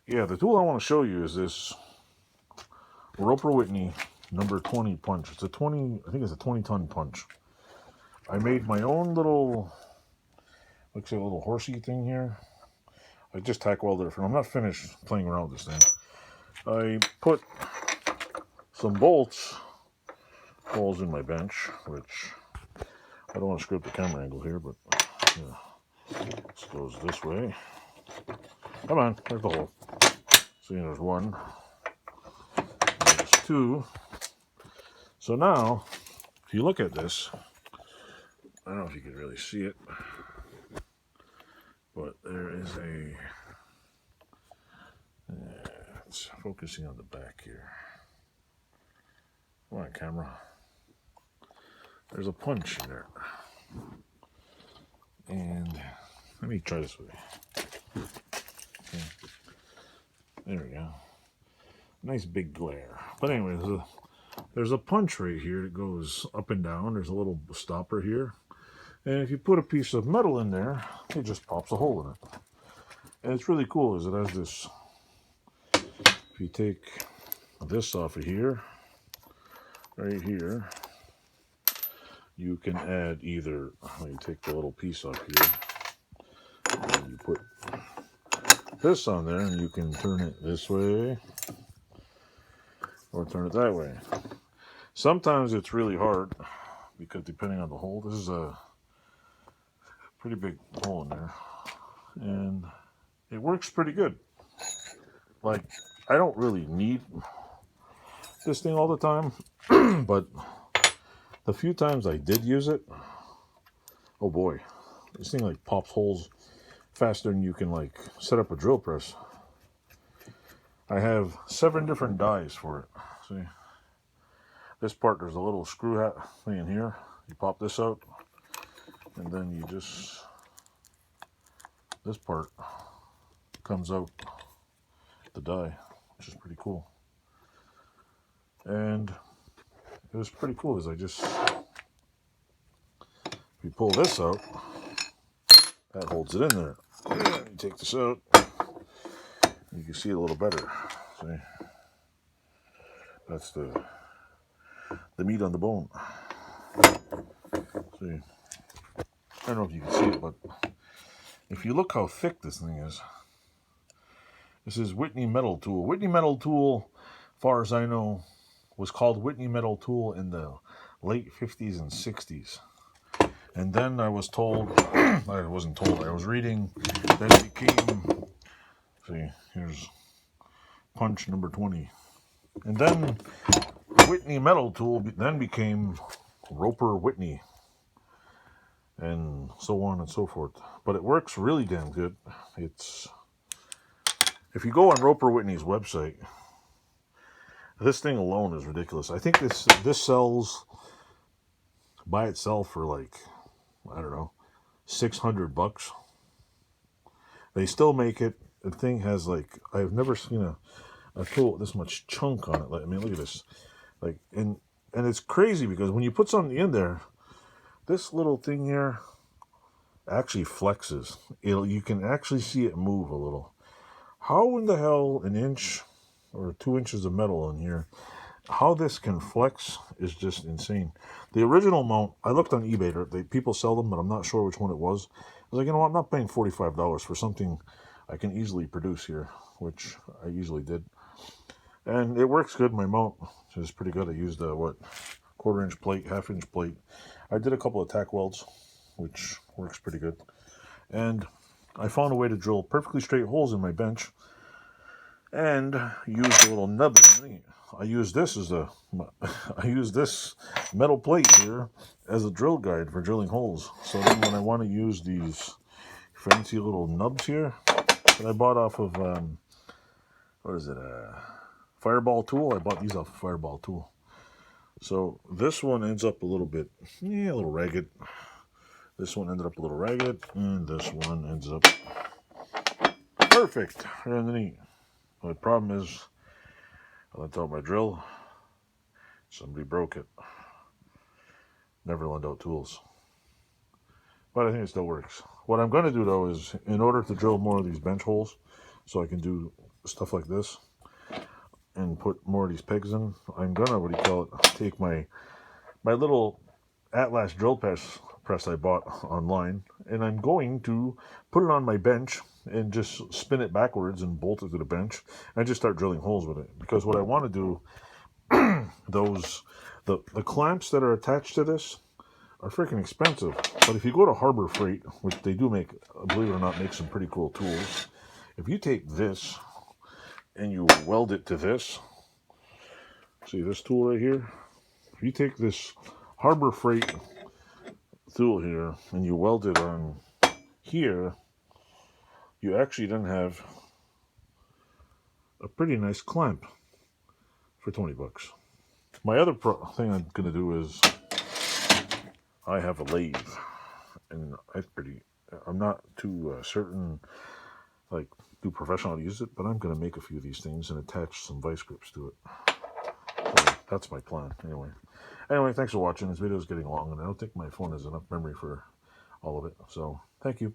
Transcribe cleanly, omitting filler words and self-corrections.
Yeah, the tool I want to show you is this Roper Whitney number 20 punch. It's a 20, I think it's a 20-ton punch. I made my own little, looks like a little horsey thing here. I just tack welded it from. I'm not finished playing around with this thing. I put some bolts holes in my bench, which I don't want to screw up the camera angle here, but yeah, this goes this way. Come on, there's the hole. See, there's one, there's two. So now, if you look at this, I don't know if you can really see it, but there is a, it's focusing on the back here. Come on, camera. There's a punch in there. And let me try this way. Okay. There we go. Nice big glare. But anyway, there's a punch right here that goes up and down. There's a little stopper here. And if you put a piece of metal in there, it just pops a hole in it. And it's really cool is it has this, if you take this off of here, right here, you can add either, you take the little piece off here, and you put this on there, and you can turn it this way, or turn it that way. Sometimes it's really hard, because depending on the hole, this is a pretty big hole in there, and it works pretty good. Like, I don't really need this thing all the time, but the few times I did use it, oh boy, this thing like pops holes faster than you can like set up a drill press. I have 7 different dies for it. See, this part, there's a little screw hat thing in here. You pop this out, and then you just, this part comes out the die, which is pretty cool. And it was pretty cool is I just, if you pull this out, that holds it in there. You take this out, you can see it a little better. See, that's the meat on the bone. See, I don't know if you can see it, but if you look how thick this thing is, this is Whitney Metal Tool. Whitney Metal Tool, as far as I know, was called Whitney Metal Tool in the late 50s and 60s. And then I was told, I wasn't told, I was reading that it became, see, here's punch number 20. And then Whitney Metal Tool then became Roper Whitney, and so on and so forth. But it works really damn good. It's, if you go on Roper Whitney's website, this thing alone is ridiculous. I think this sells by itself for like, I don't know, $600. They still make it. The thing has like, I've never seen a tool with this much chunk on it. Like, I mean, look at this. Like, and it's crazy because when you put something in there, this little thing here actually flexes. You can actually see it move a little. How in the hell an inch or 2 inches of metal in here, how this can flex is just insane. The original mount, I looked on eBay. People sell them, but I'm not sure which one it was. I was like, you know what, I'm not paying $45 for something I can easily produce here, which I usually did. And it works good. My mount is pretty good. I used a, 1/4 inch plate, 1/2 inch plate. I did a couple of tack welds, which works pretty good. And I found a way to drill perfectly straight holes in my bench and use a little nub. I use this as a, I use this metal plate here as a drill guide for drilling holes. So then when I want to use these fancy little nubs here that I bought off of, what is it, Fireball Tool. I bought these off of Fireball Tool. So this one ends up a little bit, a little ragged. This one ended up a little ragged, and this one ends up perfect. Really neat. The problem is, I lent out my drill. Somebody broke it. Never lend out tools. But I think it still works. What I'm going to do, though, is in order to drill more of these bench holes, so I can do stuff like this and put more of these pegs in, I'm gonna, what do you call it, take my little Atlas drill press I bought online, and I'm going to put it on my bench and just spin it backwards and bolt it to the bench and just start drilling holes with it. Because what I want to do, the clamps that are attached to this are freaking expensive. But if you go to Harbor Freight, which they do make, believe it or not, make some pretty cool tools. If you take this and you weld it to this, see this tool right here? If you take this Harbor Freight tool here and you weld it on here, you actually then have a pretty nice clamp for 20 bucks. My other thing I'm going to do is I have a lathe, and I'm not too certain, like, too professional to use it, but I'm going to make a few of these things and attach some vice grips to it. So that's my plan, anyway. Anyway, thanks for watching. This video is getting long, and I don't think my phone has enough memory for all of it. So, thank you.